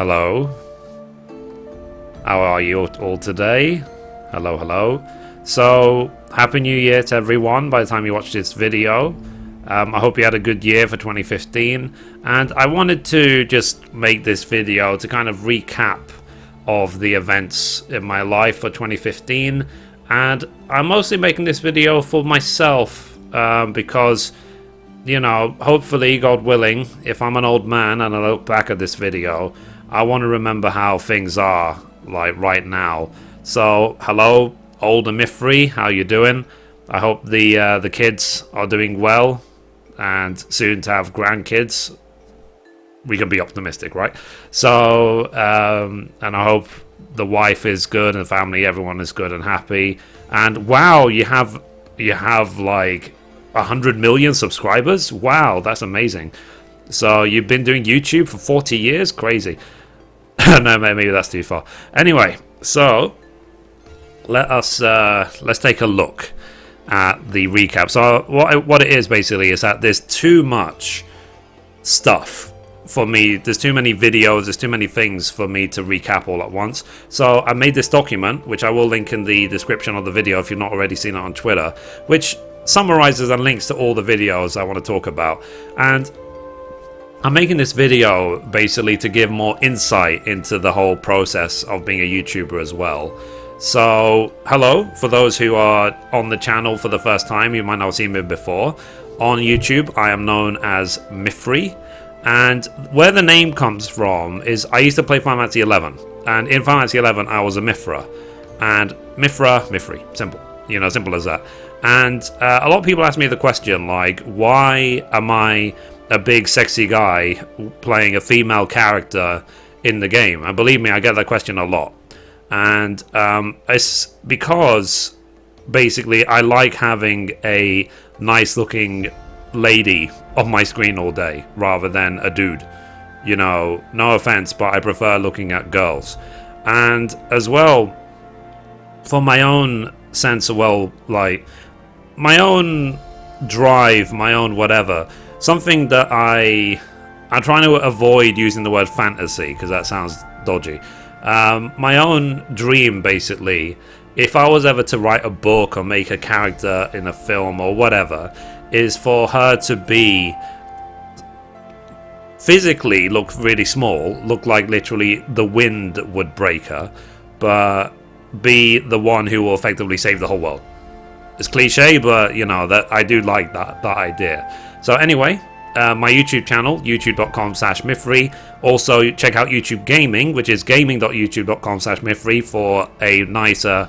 Hello. How are you all today? Hello, hello. So, Happy New Year to everyone by the time you watch this video. I hope you had a good year for 2015. And I wanted to just make this video to kind of recap of the events in my life for 2015. And I'm mostly making this video for myself because, you know, hopefully, God willing, if I'm an old man and I look back at this video, I want to remember how things are like right now. So, hello, older Mithrie, how you doing? I hope the kids are doing well, and soon to have grandkids. We can be optimistic, right? So, and I hope the wife is good and the family, everyone is good and happy. And wow, you have like 100 million subscribers. Wow, that's amazing. So you've been doing YouTube for 40 years? Crazy. No, maybe that's too far. Anyway, so let's take a look at the recap. So what it is basically is that there's too much stuff for me. There's too many videos, there's too many things for me to recap all at once. So I made this document, which I will link in the description of the video if you've not already seen it on Twitter, which summarizes and links to all the videos I want to talk about. And I'm making this video basically to give more insight into the whole process of being a YouTuber as well. So, hello, for those who are on the channel for the first time, you might not have seen me before. On YouTube, I am known as Mithrie, and where the name comes from is I used to play Final Fantasy 11, and in Final Fantasy 11 I was a Mithra, and Mithrie, simple, you know, simple as that. And a lot of people ask me the question, like, why am I a big sexy guy playing a female character in the game? And believe me, I get that question a lot. And it's because basically I like having a nice looking lady on my screen all day rather than a dude. You know, no offense, but I prefer looking at girls. And as well, for my own sense of, well, like my own drive, my own whatever, something that I'm trying to avoid using the word fantasy because that sounds dodgy. My own dream, basically, if I was ever to write a book or make a character in a film or whatever, is for her to be physically look really small, look like literally the wind would break her, but be the one who will effectively save the whole world. It's cliche, but you know that I do like that idea. So anyway, my YouTube channel, youtube.com/Mithrie. Also, check out YouTube Gaming, which is gaming.youtube.com/Mithrie for a nicer,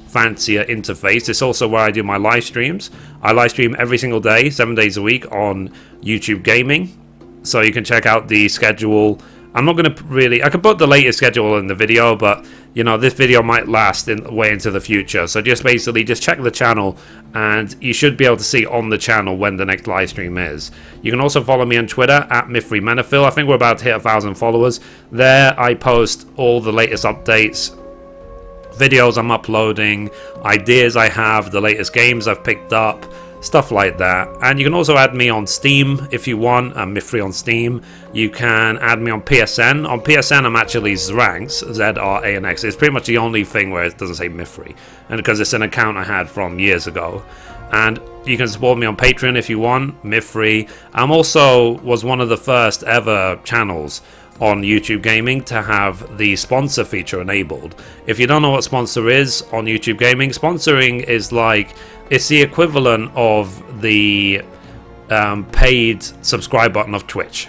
fancier interface. It's also where I do my live streams. I live stream every single day, 7 days a week on YouTube Gaming. So you can check out the schedule. I'm not going to really... I could put the latest schedule in the video, but, you know, this video might last way into the future. So just basically, just check the channel, and you should be able to see on the channel when the next live stream is. You can also follow me on Twitter, @MithriMenafil. I think we're about to hit 1,000 followers. There, I post all the latest updates, videos I'm uploading, ideas I have, the latest games I've picked up, stuff like that. And you can also add me on Steam if you want. I'm Mithrie on Steam. You can add me on PSN. On PSN, I'm actually Zranx, Z-R-A-N-X. It's pretty much the only thing where it doesn't say Mithrie, and because it's an account I had from years ago. And you can support me on Patreon if you want, Mithrie. I'm also was one of the first ever channels on YouTube Gaming to have the sponsor feature enabled. If you don't know what sponsor is on YouTube Gaming, sponsoring is like, it's the equivalent of the paid subscribe button of Twitch.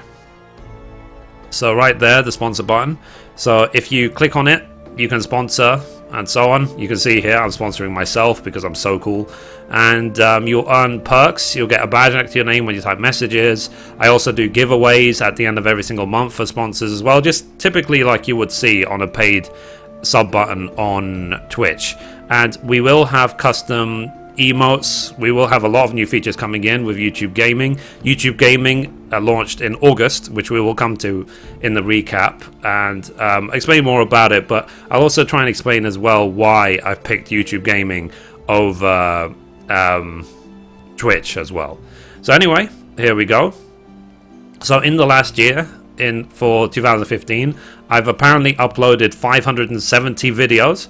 So right there, the sponsor button. So if you click on it, you can sponsor and so on. You can see here I'm sponsoring myself because I'm so cool. And you'll earn perks. You'll get a badge next to your name when you type messages. I also do giveaways at the end of every single month for sponsors as well, just typically like you would see on a paid sub button on Twitch. And we will have custom emotes. We will have a lot of new features coming in with YouTube Gaming. YouTube Gaming launched in August, which we will come to in the recap and explain more about it, but I'll also try and explain as well why I've picked YouTube Gaming over Twitch as well. So anyway, here we go. So in the last year, for 2015, I've apparently uploaded 570 videos.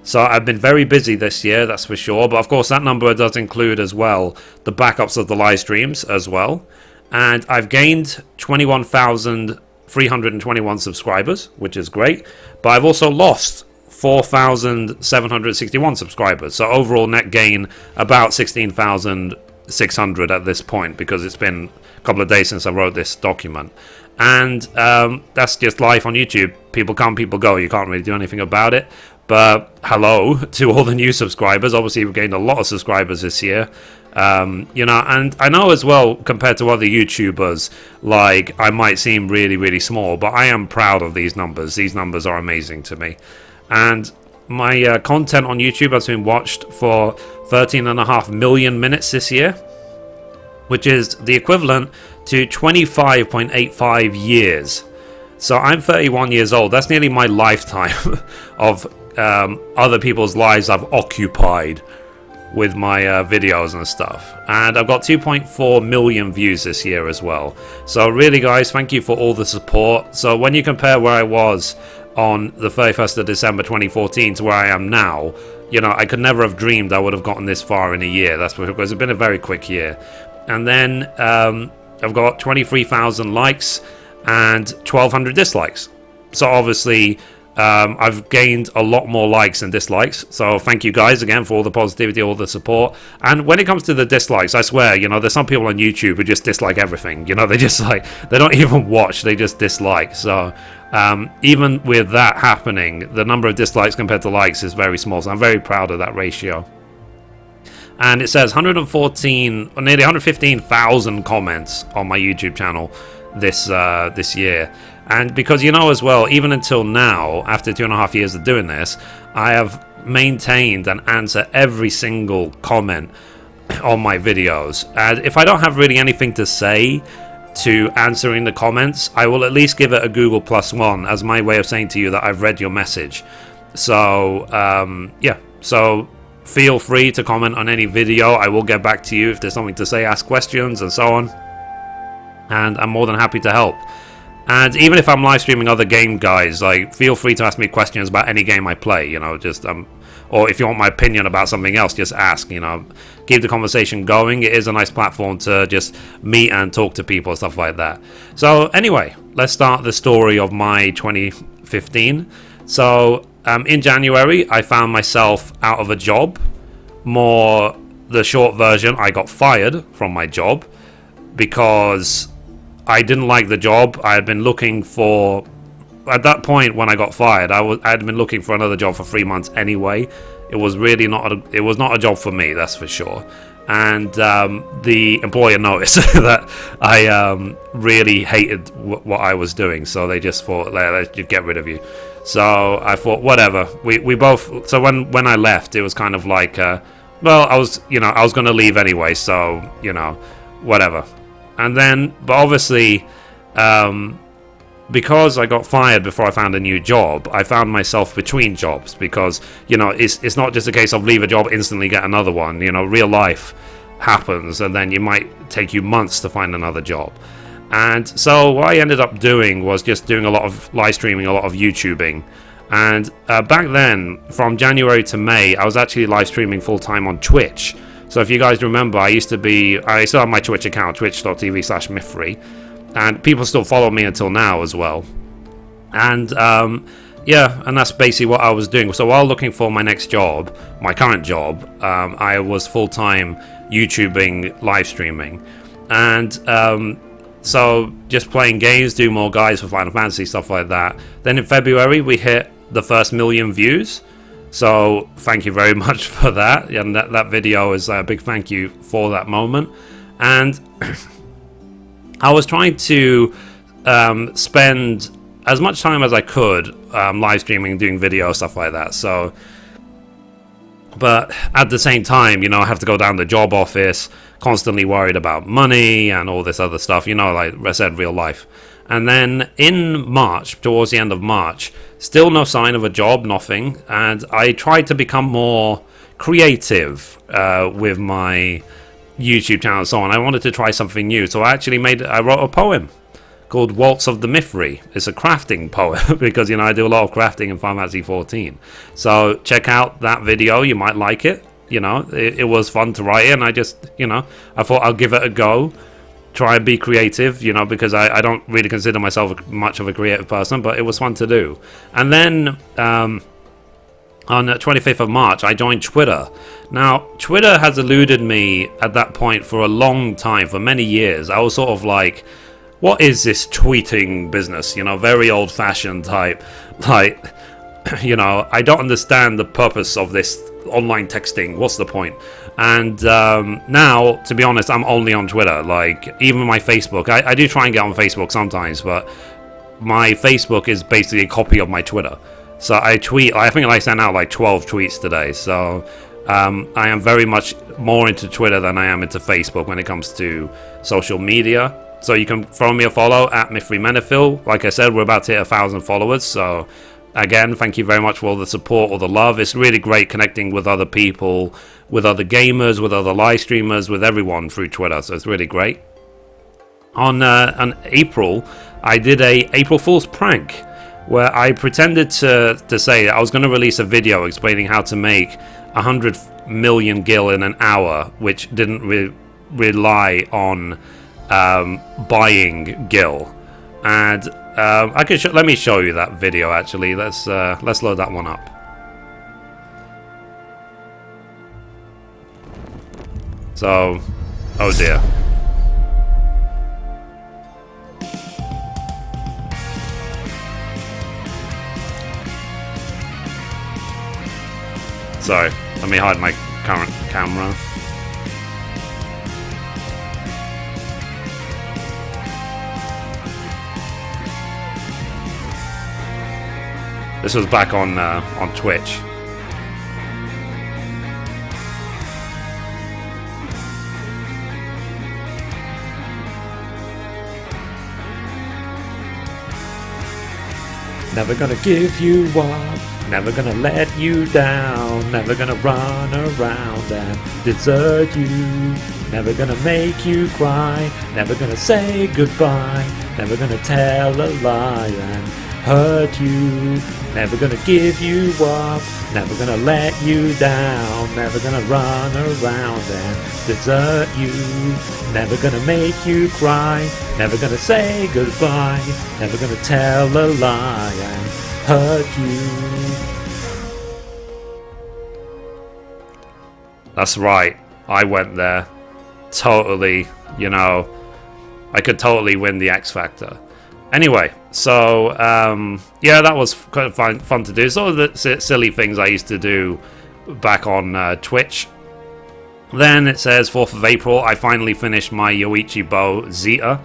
So I've been very busy this year, that's for sure. But of course, that number does include as well the backups of the live streams as well. And I've gained 21,321 subscribers, which is great. But I've also lost 4,761 subscribers. So overall net gain about 16,600 at this point, because it's been a couple of days since I wrote this document. And that's just life on YouTube. People come, people go. You can't really do anything about it. But hello to all the new subscribers. Obviously, we've gained a lot of subscribers this year. You know, and I know as well, compared to other YouTubers, like, I might seem really, really small, but I am proud of these numbers. These numbers are amazing to me. And my content on YouTube has been watched for 13.5 million minutes this year, which is the equivalent to 25.85 years. So I'm 31 years old. That's nearly my lifetime of other people's lives I've occupied with my videos and stuff. And I've got 2.4 million views this year as well. So really, guys, thank you for all the support. So when you compare where I was on the 31st of December 2014 to where I am now, you know, I could never have dreamed I would have gotten this far in a year. That's because it's been a very quick year. And then I've got 23,000 likes and 1,200 dislikes. So obviously I've gained a lot more likes than dislikes. So thank you guys again for all the positivity, all the support. And when it comes to the dislikes, I swear, you know, there's some people on YouTube who just dislike everything. You know, they just like, they don't even watch, they just dislike. So even with that happening, the number of dislikes compared to likes is very small. So I'm very proud of that ratio. And it says 114, or nearly 115,000 comments on my YouTube channel this year. And because, you know, as well, even until now, after 2.5 years of doing this, I have maintained and answered every single comment on my videos. And if I don't have really anything to say to answering the comments, I will at least give it a Google +1 as my way of saying to you that I've read your message. So yeah, so feel free to comment on any video. I will get back to you if there's something to say, ask questions and so on, and I'm more than happy to help. And even if I'm live streaming other game guys, like, feel free to ask me questions about any game I play, you know, just or if you want my opinion about something else, just ask, you know, keep the conversation going. It is a nice platform to just meet and talk to people and stuff like that. So anyway, let's start the story of my 2015. So in January, I found myself out of a job. More the short version, I got fired from my job because I didn't like the job. I had been looking for, at that point when I got fired, I had been looking for another job for 3 months anyway. It was really not a job for me, that's for sure. And the employer noticed that I really hated what I was doing, so they just thought, let's just get rid of you. So I thought, whatever. We both. So when I left, it was kind of like, well, I was going to leave anyway, so, you know, whatever. And then, but obviously, because I got fired before I found a new job, I found myself between jobs because, you know, it's not just a case of leave a job, instantly get another one. You know, real life happens, and then you might take you months to find another job. And so what I ended up doing was just doing a lot of live streaming, a lot of YouTubing. And back then, from January to May, I was actually live streaming full-time on Twitch. So if you guys remember, I still have my Twitch account, twitch.tv/Mithrie, and people still follow me until now as well. And yeah, and that's basically what I was doing. So while looking for my next job, my current job, I was full-time YouTubing, live streaming, and so just playing games, do more guides for Final Fantasy, stuff like that. Then in February, we hit the first 1 million views. So thank you very much for that, and that video is a big thank you for that moment. And I was trying to spend as much time as I could live streaming, doing video, stuff like that. So, but at the same time, you know, I have to go down to the job office, constantly worried about money and all this other stuff, you know, like I said, real life. And then in March, towards the end of March, still no sign of a job, nothing. And I tried to become more creative with my YouTube channel and so on. I wanted to try something new. So I actually wrote a poem called Waltz of the Mithrie. It's a crafting poem because, you know, I do a lot of crafting in Final Fantasy 14. So check out that video. You might like it. You know, it was fun to write it, and I just, you know, I thought I'll give it a go. Try and be creative, you know, because I don't really consider myself much of a creative person, but it was fun to do. And then on the 25th of March, I joined Twitter. Now, Twitter has eluded me at that point for a long time, for many years. I was sort of like, what is this tweeting business? You know, very old-fashioned type. Like, you know, I don't understand the purpose of this online texting. What's the point? And now, to be honest, I'm only on Twitter. Like, even my Facebook, I do try and get on Facebook sometimes, but my Facebook is basically a copy of my Twitter. So I tweet, I think I sent out like 12 tweets today. So I am very much more into Twitter than I am into Facebook when it comes to social media. So you can throw me a follow at Mithrie Menifil. Like I said, we're about to hit 1,000 followers. So again, thank you very much for all the support, all the love. It's really great connecting with other people, with other gamers, with other live streamers, with everyone through Twitter. So it's really great. On April, I did a April Fool's prank where I pretended to say I was going to release a video explaining how to make 100 million gil in an hour, which didn't rely on buying gil. And I can let me show you that video. Actually, let's load that one up. So, oh dear. Sorry, let me hide my current camera. This was back on Twitch. Never gonna give you up, never gonna let you down, never gonna run around and desert you, never gonna make you cry, never gonna say goodbye, never gonna tell a lie and hurt you, never gonna give you up, never gonna let you down, never gonna run around and desert you, never gonna make you cry, never gonna say goodbye, never gonna tell a lie and hurt you. That's right, I went there. Totally, you know, I could totally win the X Factor. Anyway, so yeah, that was kind of fun to do. Some of the silly things I used to do back on Twitch. Then it says 4th of April, I finally finished my Yoichi Bow Zeta,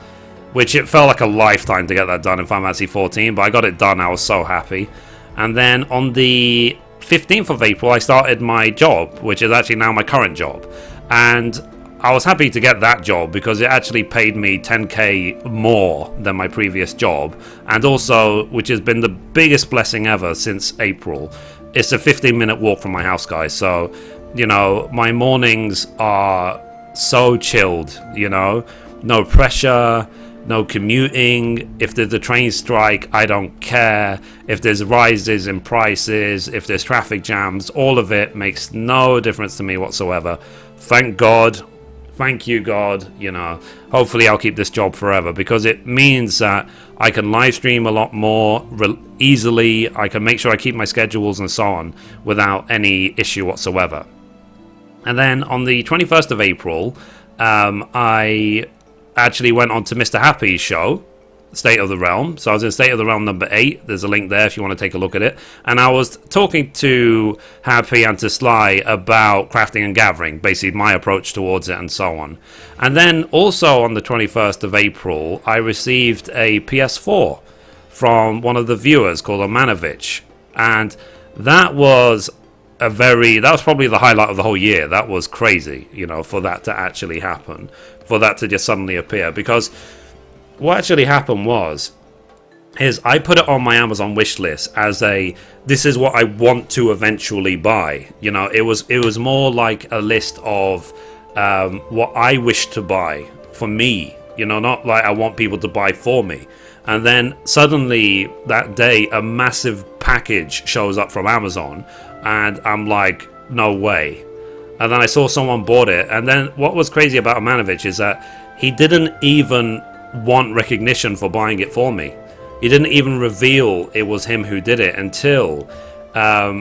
which it felt like a lifetime to get that done in Final Fantasy 14, but I got it done. I was so happy. And then on the 15th of April, I started my job, which is actually now my current job. And I was happy to get that job because it actually paid me 10k more than my previous job, and also, which has been the biggest blessing ever since April, it's a 15-minute walk from my house, guys. So, you know, my mornings are so chilled, you know, no pressure, no commuting. If there's a train strike, I don't care. If there's rises in prices, if there's traffic jams, all of it makes no difference to me whatsoever. Thank God. Thank you, God. You know, hopefully I'll keep this job forever because it means that I can live stream a lot more easily. I can make sure I keep my schedules and so on without any issue whatsoever. And then on the 21st of April, I actually went on to Mr. Happy's show, State of the Realm. So I was in State of the Realm number 8. There's a link there if you want to take a look at it. And I was talking to Happy and to Sly about crafting and gathering, basically my approach towards it and so on. And then also on the 21st of April, I received a PS4 from one of the viewers called Omanovich. And that was probably the highlight of the whole year. That was crazy, you know, for that to actually happen, for that to just suddenly appear. Because what actually happened is I put it on my Amazon wish list as this is what I want to eventually buy. You know, it was more like a list of what I wish to buy for me You know, not like I want people to buy for me. And then suddenly that day, a massive package shows up from Amazon, and I'm like, no way. And then I saw someone bought it, and then what was crazy about Amanovich is that he didn't even want recognition for buying it for me. He didn't even reveal it was him who did it until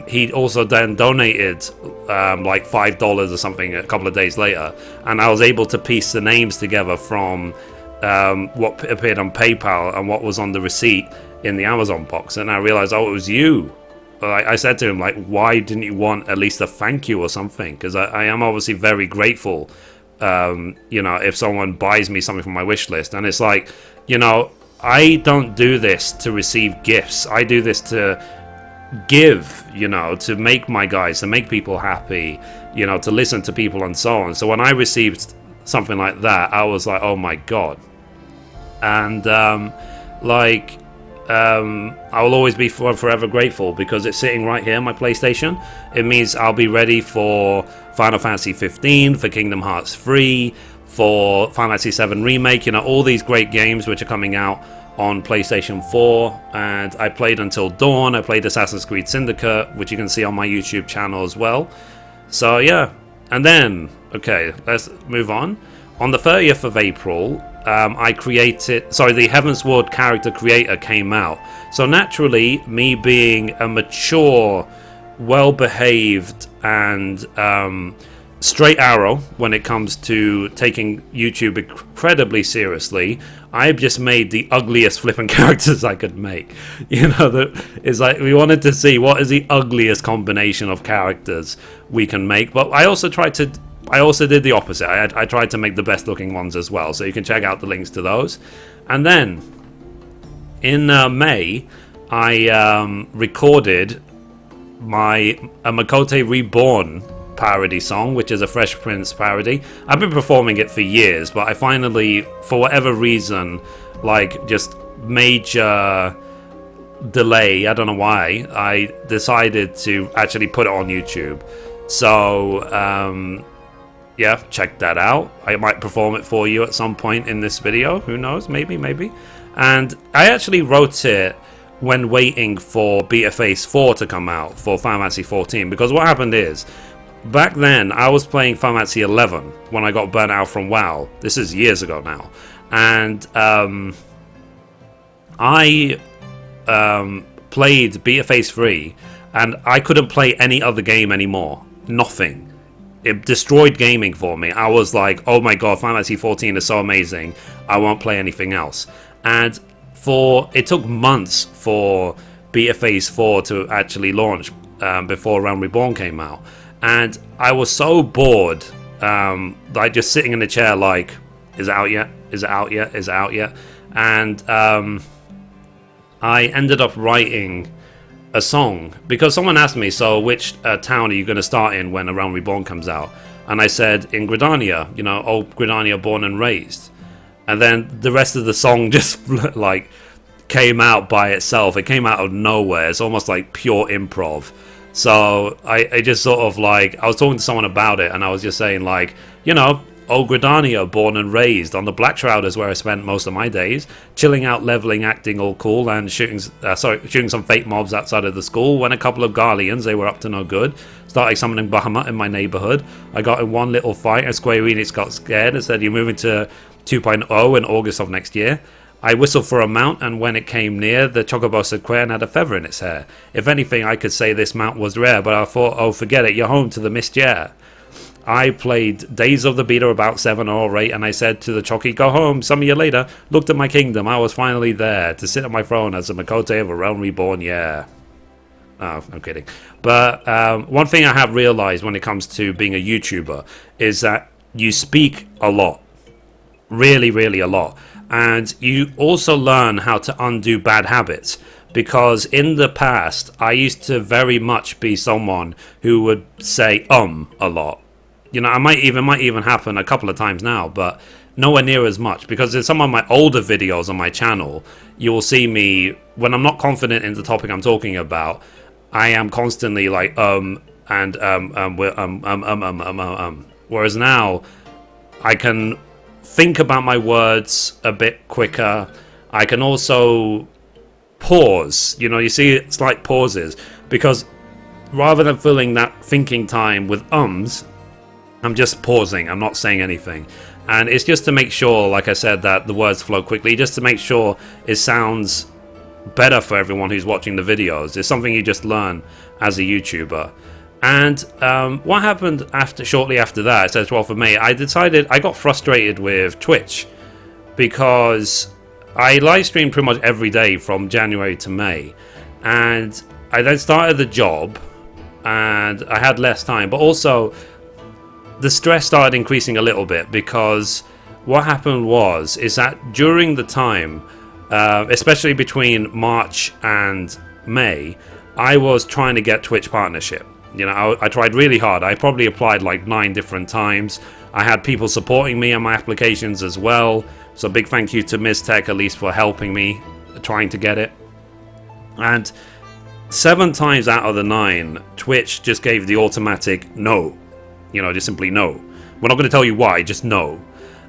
he also then donated like $5 or something a couple of days later, and I was able to piece the names together from what appeared on PayPal and what was on the receipt in the Amazon box, and I realized, oh, it was you. I said to him, like, why didn't you want at least a thank you or something? Because I am obviously very grateful, you know, if someone buys me something from my wish list. And it's like, you know, I don't do this to receive gifts. I do this to give, you know, to make my guys, to make people happy, you know, to listen to people and so on. So when I received something like that, I was like, oh my God. And I will always be forever grateful, because it's sitting right here on my PlayStation. It means I'll be ready for Final Fantasy 15, for Kingdom Hearts 3, for Final Fantasy 7 Remake, you know, all these great games which are coming out on PlayStation 4. And I played Until Dawn, I played Assassin's Creed Syndicate, which you can see on my YouTube channel as well. So yeah, and then, okay, let's move on. On the 30th of April, I created, the Heaven's Ward character creator came out. So naturally, me being a mature, well-behaved, and straight arrow when it comes to taking YouTube incredibly seriously, I just made the ugliest flipping characters I could make. You know, it's like we wanted to see what is the ugliest combination of characters we can make. But I also did the opposite. I tried to make the best looking ones as well, so you can check out the links to those. And then in May, I recorded a Makote Reborn parody song, which is a Fresh Prince parody. I've been performing it for years, but I finally, for whatever reason, like just major delay, I don't know why, I decided to actually put it on YouTube. So yeah, check that out. I might perform it for you at some point in this video. Who knows? Maybe. And I actually wrote it when waiting for Beta Phase 4 to come out for Final Fantasy 14. Because what happened is, back then, I was playing Final Fantasy 11 when I got burnt out from WoW. This is years ago now. And I played Beta Phase 3, and I couldn't play any other game anymore. Nothing. It destroyed gaming for me. I was like, oh my god, Final Fantasy 14 is so amazing, I won't play anything else. And it took months for Beta Phase 4 to actually launch before Realm Reborn came out. And I was so bored, like just sitting in the chair like, is it out yet? Is it out yet? Is it out yet? And I ended up writing a song, because someone asked me, so which town are you going to start in when A Realm Reborn comes out? And I said, in Gridania, you know, old Gridania, born and raised. And then the rest of the song just like came out by itself. It came out of nowhere. It's almost like pure improv. So I just sort of like, I was talking to someone about it, and I was just saying like, you know, old Gridania, born and raised. On the Black Shroud is where I spent most of my days, chilling out, leveling, acting all cool, and shooting some fake mobs outside of the school. When a couple of Garleans, they were up to no good, started summoning Bahamut in my neighborhood. I got in one little fight, and Square Enix got scared and said, you're moving to 2.0 in August of next year. I whistled for a mount, and when it came near, the chocobo said queer and had a feather in its hair. If anything, I could say this mount was rare, but I thought, oh, forget it, you're home to the mist, yeah. I played Days of the Beta about 7 or 8, and I said to the Chocky, go home. Some year later, looked at my kingdom. I was finally there to sit on my throne as a Makote of A Realm Reborn, yeah. Oh, I'm kidding. But one thing I have realized when it comes to being a YouTuber is that you speak a lot. Really, really a lot. And you also learn how to undo bad habits. Because in the past, I used to very much be someone who would say a lot. You know, it might even happen a couple of times now, but nowhere near as much. Because in some of my older videos on my channel, you will see me, when I'm not confident in the topic I'm talking about, I am constantly like, Whereas now, I can think about my words a bit quicker. I can also pause. You see slight pauses, because rather than filling that thinking time with ums, I'm just pausing. I'm not saying anything. And it's just to make sure, like I said, that the words flow quickly, just to make sure it sounds better for everyone who's watching the videos. It's something you just learn as a YouTuber. And what happened shortly after that, it says, well, for me, I got frustrated with Twitch, because I live streamed pretty much every day from January to May. And I then started the job, and I had less time. But also, the stress started increasing a little bit, because what happened is that during the time, especially between March and May, I was trying to get Twitch partnership. I tried really hard. I probably applied like 9 different times. I had people supporting me on my applications as well. So big thank you to Mithrie at least for helping me trying to get it. And 7 times out of the 9, Twitch just gave the automatic no. Just simply no. We're not going to tell you why, just no.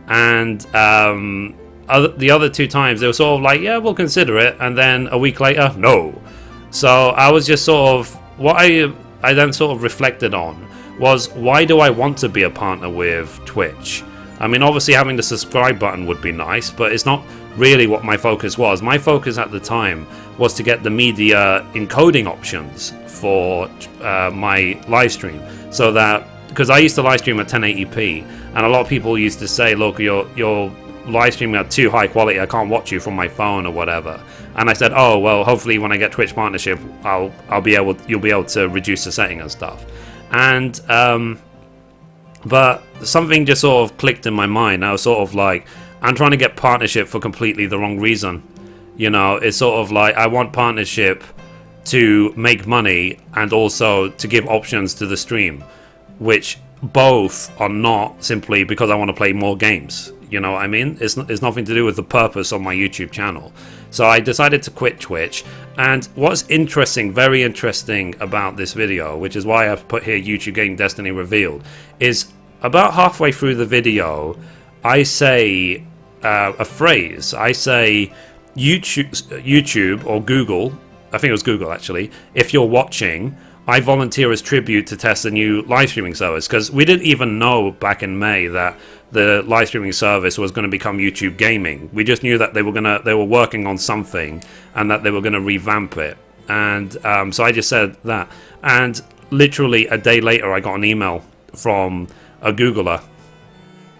And the other 2 times, they were sort of like, yeah, we'll consider it. And then a week later, no. So I was just sort of, what I then sort of reflected on was, why do I want to be a partner with Twitch? I mean, obviously having the subscribe button would be nice, but it's not really what my focus was. My focus at the time was to get the media encoding options for my live stream, so that, because I used to live stream at 1080p, and a lot of people used to say, look, you're live streaming at too high quality, I can't watch you from my phone or whatever. And I said, oh well, hopefully when I get Twitch partnership, you'll be able to reduce the setting and stuff. And but something just sort of clicked in my mind. I was sort of like, I'm trying to get partnership for completely the wrong reason. It's sort of like, I want partnership to make money and also to give options to the stream, which both are not simply because I want to play more games. You know what I mean? It's nothing to do with the purpose of my YouTube channel. So I decided to quit Twitch. And what's interesting, very interesting about this video, which is why I've put here YouTube Game Destiny Revealed, is about halfway through the video, I say a phrase. I say YouTube or Google, I think it was Google actually, if you're watching, I volunteer as tribute to test a new live streaming service, because we didn't even know back in May that the live streaming service was going to become YouTube Gaming. We just knew that they were working on something and that they were going to revamp it. And so I just said that, and literally a day later I got an email from a Googler.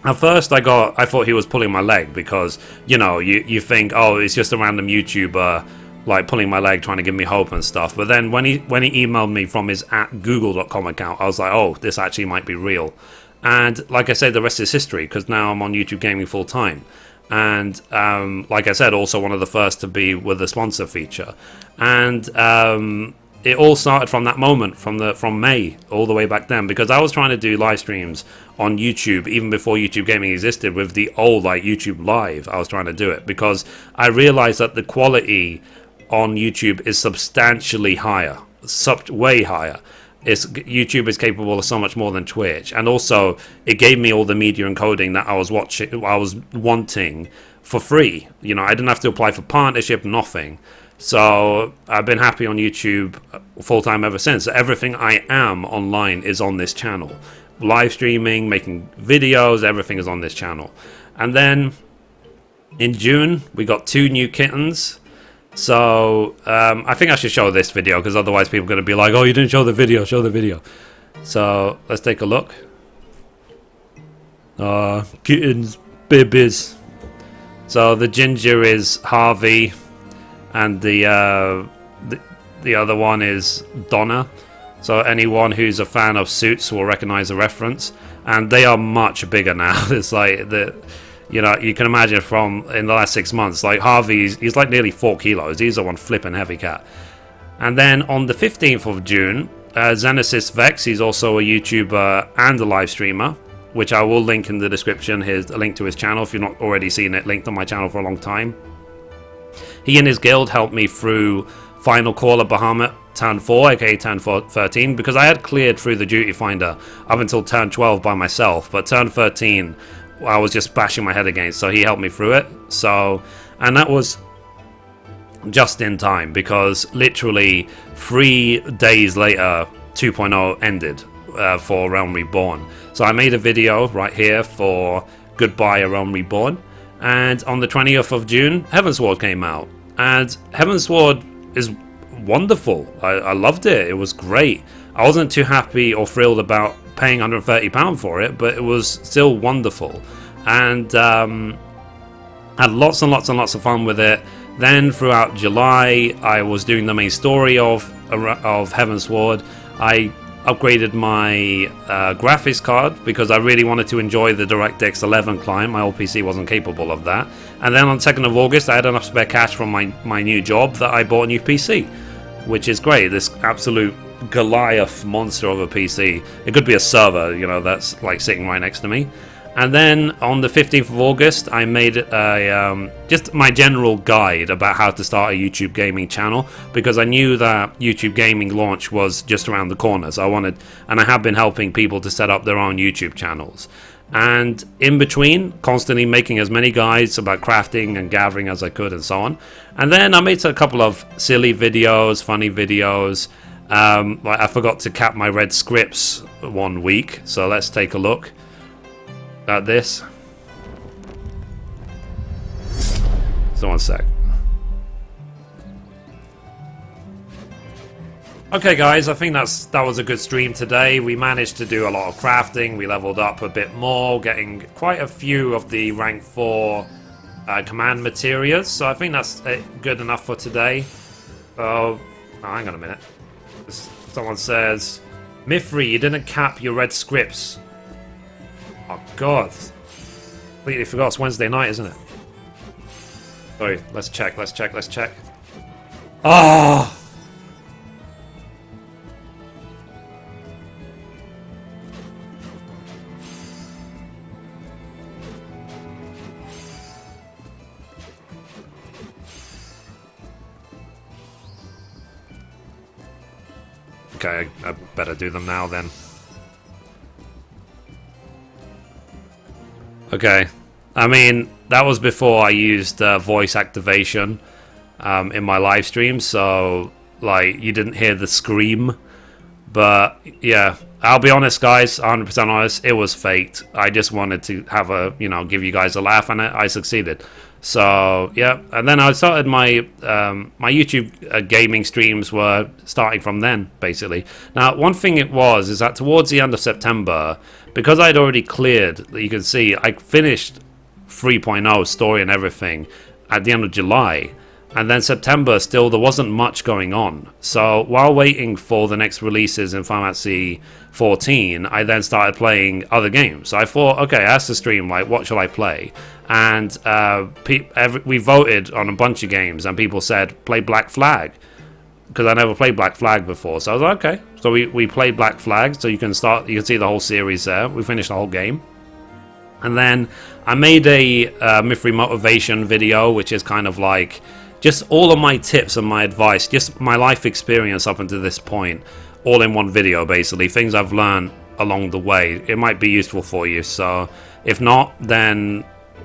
At first I thought he was pulling my leg, because you think, oh, it's just a random YouTuber like pulling my leg, trying to give me hope and stuff. But then when he emailed me from his @google.com account, I was like, oh, this actually might be real. And like I said, the rest is history, because now I'm on YouTube Gaming full time. And like I said, also one of the first to be with the sponsor feature. And it all started from that moment, from May all the way back then, because I was trying to do live streams on YouTube even before YouTube Gaming existed, with the old like YouTube Live. I was trying to do it because I realized that the quality on YouTube is substantially higher, way higher. YouTube is capable of so much more than Twitch, and also it gave me all the media encoding that I was wanting for free. I didn't have to apply for partnership, nothing. So I've been happy on YouTube full time ever since. Everything I am online is on this channel. Live streaming, making videos, everything is on this channel. And then in June we got 2 new kittens. So I think I should show this video, because otherwise people are going to be like, oh, you didn't show the video, show the video. So let's take a look. Kittens, babies. So the ginger is Harvey, and the other one is Donna. So anyone who's a fan of Suits will recognize the reference. And they are much bigger now. It's like you can imagine from in the last 6 months, like Harvey's, he's like nearly 4 kilos. He's a one flipping heavy cat. And then on the 15th of June, Xenesis Vex, he's also a YouTuber and a live streamer, which I will link in the description. Here's a link to his channel if you've not already seen it, linked on my channel for a long time. He and his guild helped me through Final Call at Bahamut turn 4, aka turn 13, because I had cleared through the duty finder up until turn 12 by myself, but turn 13 I was just bashing my head against. So he helped me through it. So, and that was just in time, because literally 3 days later 2.0 ended for Realm Reborn. So I made a video right here for Goodbye Realm Reborn, and on the 20th of June Heavensward came out, and Heavensward is wonderful. I loved it. It was great. I wasn't too happy or thrilled about paying £130 for it, but it was still wonderful, and had lots and lots and lots of fun with it. Then throughout July, I was doing the main story of Heavensward. I upgraded my graphics card because I really wanted to enjoy the DirectX 11 client. My old PC wasn't capable of that. And then on 2nd of August, I had enough spare cash from my new job that I bought a new PC, which is great. This absolute Goliath monster of a PC. It could be a server, you know, that's like sitting right next to me. And then on the 15th of August, I made a just my general guide about how to start a YouTube gaming channel, because I knew that YouTube gaming launch was just around the corner. So I have been helping people to set up their own YouTube channels. And in between, constantly making as many guides about crafting and gathering as I could, and so on. And then I made a couple of silly videos, funny videos. Like I forgot to cap my red scripts one week, so let's take a look at this. So 1 sec. Okay guys, I think that was a good stream today. We managed to do a lot of crafting. We leveled up a bit more, getting quite a few of the rank 4 command materials. So I think that's good enough for today. Oh, hang on a minute. Someone says, Mithrie, you didn't cap your red scripts. Oh god. Completely forgot, it's Wednesday night, isn't it? Sorry, let's check. Oh! Okay, I better do them now then. Okay, I mean, that was before I used voice activation in my live stream, so like you didn't hear the scream. But yeah, I'll be honest guys, 100% honest, it was faked. I just wanted to have give you guys a laugh, and I succeeded. So yeah, and then I started my my YouTube gaming streams were starting from then, basically. Now, one thing is that towards the end of September, because I'd already cleared, you can see, I finished 3.0 story and everything at the end of July. And then September, still, there wasn't much going on. So while waiting for the next releases in Final Fantasy 14, I then started playing other games. So I thought, okay, I asked the stream, like, what shall I play? And we voted on a bunch of games, and people said, play Black Flag. Because I never played Black Flag before. So I was like, okay. So we played Black Flag, so you can see the whole series there. We finished the whole game. And then I made a Mithrie motivation video, which is kind of like just all of my tips and my advice, just my life experience up until this point, all in one video, basically. Things I've learned along the way. It might be useful for you. So if not, then,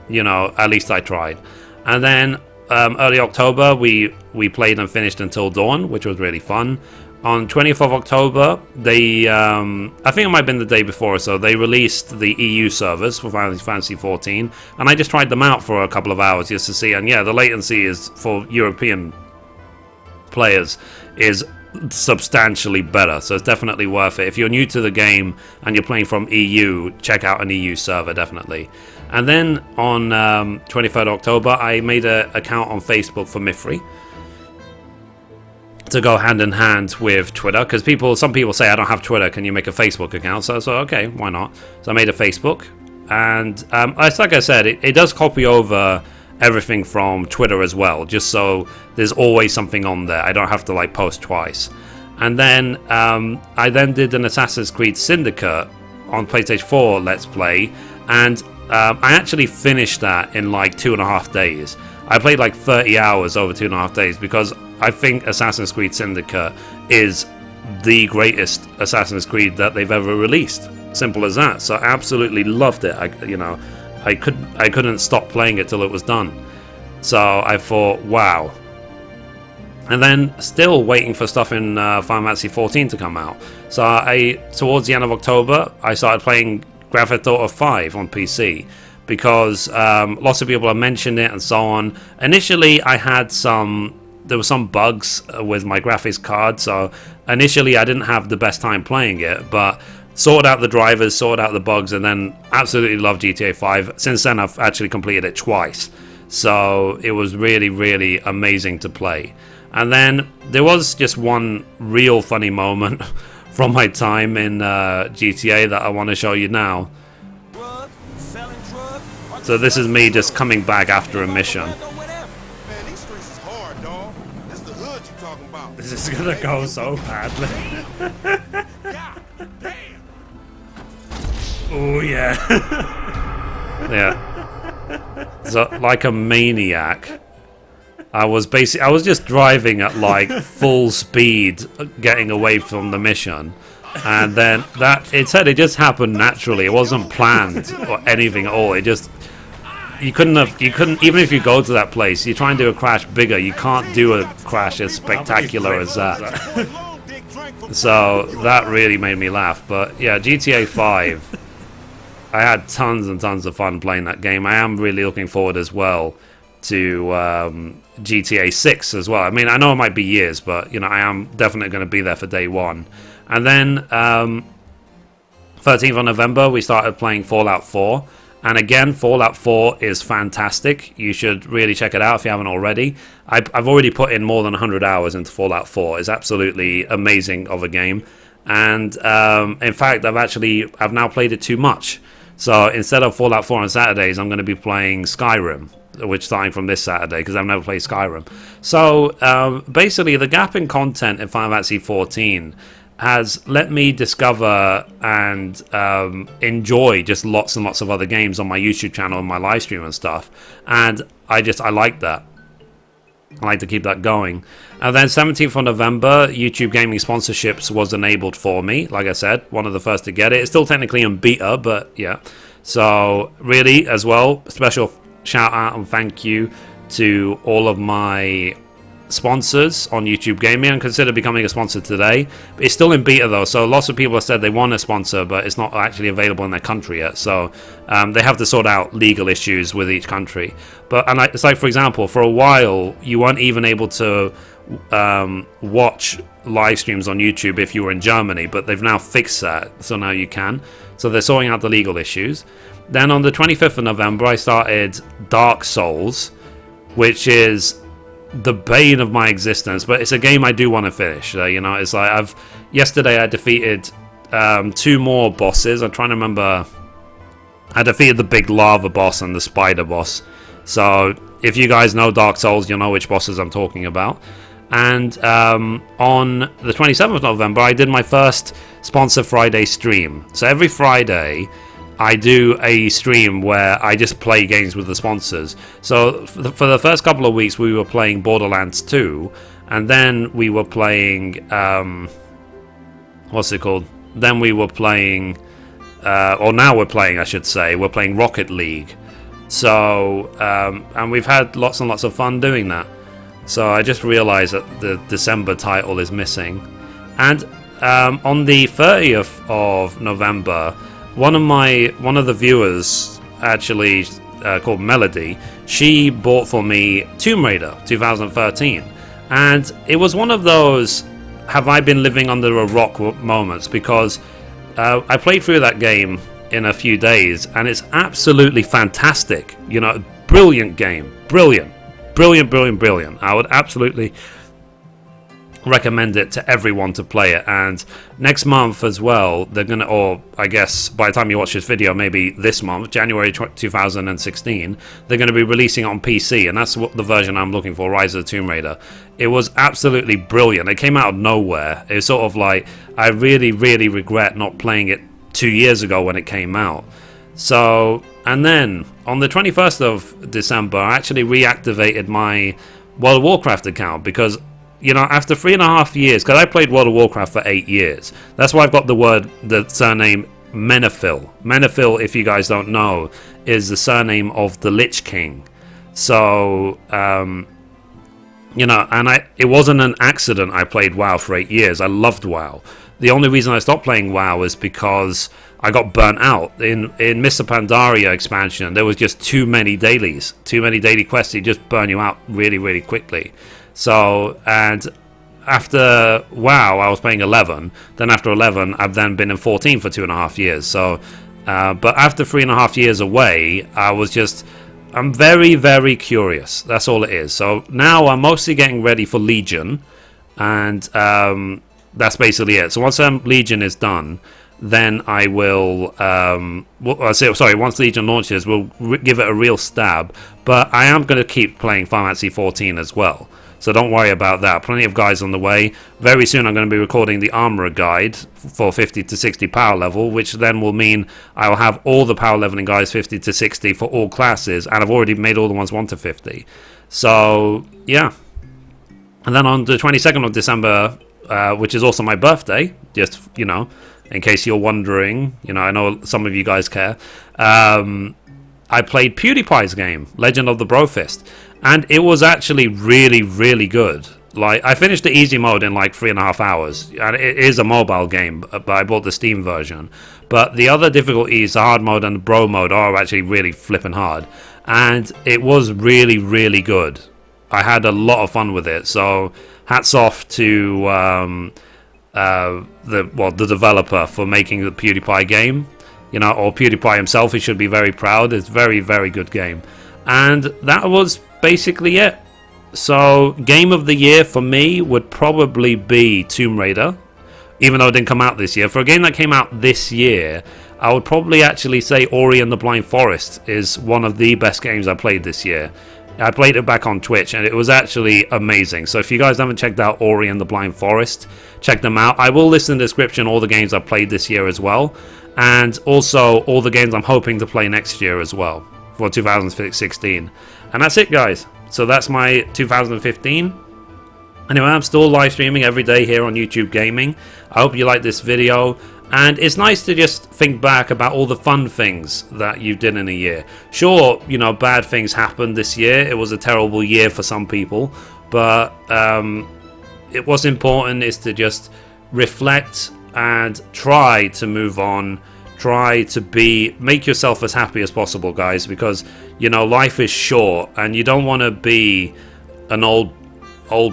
at least I tried. And then early October, we played and finished Until Dawn, which was really fun. On 20th of October, they, I think it might have been the day before, so they released the EU servers for Final Fantasy 14, and I just tried them out for a couple of hours just to see, and yeah, the latency is, for European players, is substantially better, so it's definitely worth it. If you're new to the game and you're playing from EU, check out an EU server, definitely. And then on 23rd October, I made an account on Facebook for Mithrie, to go hand in hand with Twitter, because some people say I don't have Twitter, can you make a Facebook account? So okay, why not? So I made a Facebook, and it's like I said, it does copy over everything from Twitter as well, just so there's always something on there. I don't have to like post twice. And then I then did an Assassin's Creed Syndicate on PlayStation 4 Let's Play, and I actually finished that in like 2.5 days. I played like 30 hours over 2.5 days, because I think Assassin's Creed Syndicate is the greatest Assassin's Creed that they've ever released. Simple as that. So I absolutely loved it. I couldn't stop playing it till it was done. So I thought, wow. And then still waiting for stuff in Final Fantasy 14 to come out. So towards the end of October, I started playing Grand Theft Auto 5 on PC because lots of people have mentioned it and so on. Initially, there were some bugs with my graphics card, so initially I didn't have the best time playing it, but sorted out the drivers, sorted out the bugs, and then absolutely love GTA 5. Since then, I've actually completed it twice, so it was really, really amazing to play. And then there was just one real funny moment from my time in GTA that I want to show you now. So this is me just coming back after a mission. This is gonna go so badly. Oh yeah. Yeah. So like a maniac, I was just driving at like full speed, getting away from the mission, and then it just happened naturally. It wasn't planned or anything at all. You couldn't even if you go to that place, you try and do a crash bigger, you can't do a crash as spectacular as that. So that really made me laugh. But yeah, GTA 5, I had tons and tons of fun playing that game. I am really looking forward as well to GTA 6 as well. I mean, I know it might be years, but you know, I am definitely going to be there for day one. And then 13th of November, we started playing Fallout 4. And again, Fallout 4 is fantastic. You should really check it out if you haven't already. I've already put in more than 100 hours into Fallout 4. It's absolutely amazing of a game. And in fact, I've now played it too much. So instead of Fallout 4 on Saturdays, I'm going to be playing Skyrim, which starting from this Saturday, because I've never played Skyrim. So basically, the gap in content in Final Fantasy 14 has let me discover and enjoy just lots and lots of other games on my YouTube channel and my live stream and stuff. And I like that. I like to keep that going. And then 17th of November, YouTube gaming sponsorships was enabled for me. Like I said, one of the first to get it. It's still technically in beta, but yeah. So really, as well, special shout out and thank you to all of my sponsors on YouTube Gaming, and consider becoming a sponsor today. It's still in beta though, so lots of people have said they want a sponsor, but it's not actually available in their country yet. So they have to sort out legal issues with each country. But it's like, for example, for a while you weren't even able to watch live streams on YouTube if you were in Germany, but they've now fixed that, so now you can. So they're sorting out the legal issues. Then on the 25th of November, I started Dark Souls, which is the bane of my existence, but it's a game I do want to finish. You know, it's like yesterday I defeated 2 more bosses. I'm trying to remember. I defeated the big lava boss and the spider boss. So if you guys know Dark Souls, you'll know which bosses I'm talking about. And on the 27th of November, I did my first Sponsor Friday stream. So every Friday I do a stream where I just play games with the sponsors. So for the first couple of weeks we were playing Borderlands 2, and then we were playing what's it called? Then we were playing or now we're playing, I should say, we're playing Rocket League. So and we've had lots and lots of fun doing that. So I just realized that the December title is missing. And on the 30th of November, one of the viewers, actually called Melody, she bought for me Tomb Raider 2013, and it was one of those have I been living under a rock moments, because I played through that game in a few days and it's absolutely fantastic. You know, brilliant game, brilliant. I would absolutely recommend it to everyone to play it. And next month as well, they're gonna, or I guess by the time you watch this video, maybe this month, January 2016, they're going to be releasing it on PC, and that's what the version I'm looking for, Rise of the Tomb Raider. It was absolutely brilliant. It came out of nowhere. It was sort of like, I really regret not playing it 2 years ago when it came out. So, and then on the 21st of December, I actually reactivated my World of Warcraft account, because you know, after 3.5 years, because I played World of Warcraft for 8 years. That's why I've got the surname Menethil. Menethil, if you guys don't know, is the surname of the Lich King. So, you know, and it wasn't an accident I played WoW for 8 years. I loved WoW. The only reason I stopped playing WoW is because I got burnt out. In Mr. Pandaria expansion, there was just too many dailies. Too many daily quests. They just burn you out really, really quickly. So, and after WoW, I was playing 11. Then after 11, I've then been in 14 for 2.5 years. So, but after 3.5 years away, I'm very, very curious. That's all it is. So now I'm mostly getting ready for Legion, and that's basically it. So once Legion is done, then I will. Once Legion launches, we'll give it a real stab. But I am going to keep playing Final Fantasy 14 as well. So don't worry about that. Plenty of guides on the way. Very soon I'm going to be recording the Armourer guide for 50 to 60 power level, which then will mean I will have all the power leveling guides 50 to 60 for all classes, and I've already made all the ones 1 to 50. So, yeah. And then on the 22nd of December, which is also my birthday, just, you know, in case you're wondering, you know, I know some of you guys care, I played PewDiePie's game, Legend of the Brofist. And it was actually really, really good. Like, I finished the easy mode in like 3.5 hours. And it is a mobile game, but I bought the Steam version. But the other difficulties, the hard mode and the bro mode, are actually really flipping hard. And it was really, really good. I had a lot of fun with it. So, hats off to the developer for making the PewDiePie game. You know, or PewDiePie himself, he should be very proud. It's a very, very good game. And that was basically it. So, game of the year for me would probably be Tomb Raider, even though it didn't come out this year. For a game that came out this year, I would probably actually say Ori and the Blind Forest is one of the best games I played this year. I played it back on Twitch and it was actually amazing. So if you guys haven't checked out Ori and the Blind Forest, check them out. I will list in the description all the games I played this year as well, and also all the games I'm hoping to play next year as well for 2016. And that's it, guys. So that's my 2015. Anyway, I'm still live streaming every day here on YouTube Gaming. I hope you like this video. And it's nice to just think back about all the fun things that you did in a year. Sure, you know, bad things happened this year. It was a terrible year for some people. But what's important is to just reflect and try to move on. Try to make yourself as happy as possible, guys, because, you know, life is short and you don't want to be an old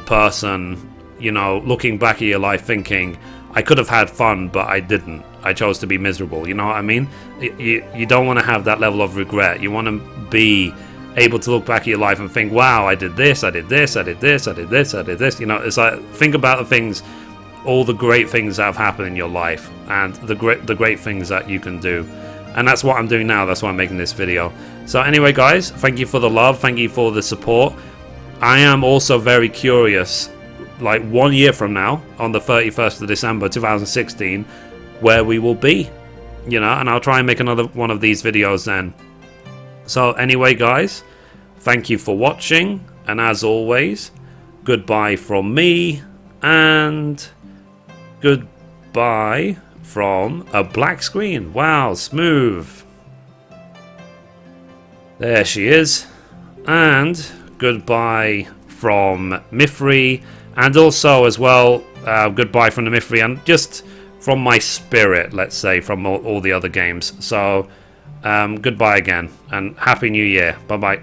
person, you know, looking back at your life thinking, I could have had fun, but I didn't. I chose to be miserable, you know what I mean? You don't want to have that level of regret. You want to be able to look back at your life and think, wow, I did this, I did this, I did this, I did this, I did this. You know, it's like, think about the things, all the great things that have happened in your life and the great things that you can do. And that's what I'm doing now. That's why I'm making this video. So anyway, guys, thank you for the love. Thank you for the support. I am also very curious, like 1 year from now, on the 31st of December 2016, where we will be, you know, and I'll try and make another one of these videos then. So anyway, guys, thank you for watching. And as always, goodbye from me, and goodbye from a black screen. Wow, smooth. There she is. And goodbye from Mithrie. And also as well, goodbye from the Mithrie. And just from my spirit, let's say, from all the other games. So, goodbye again. And Happy New Year. Bye-bye.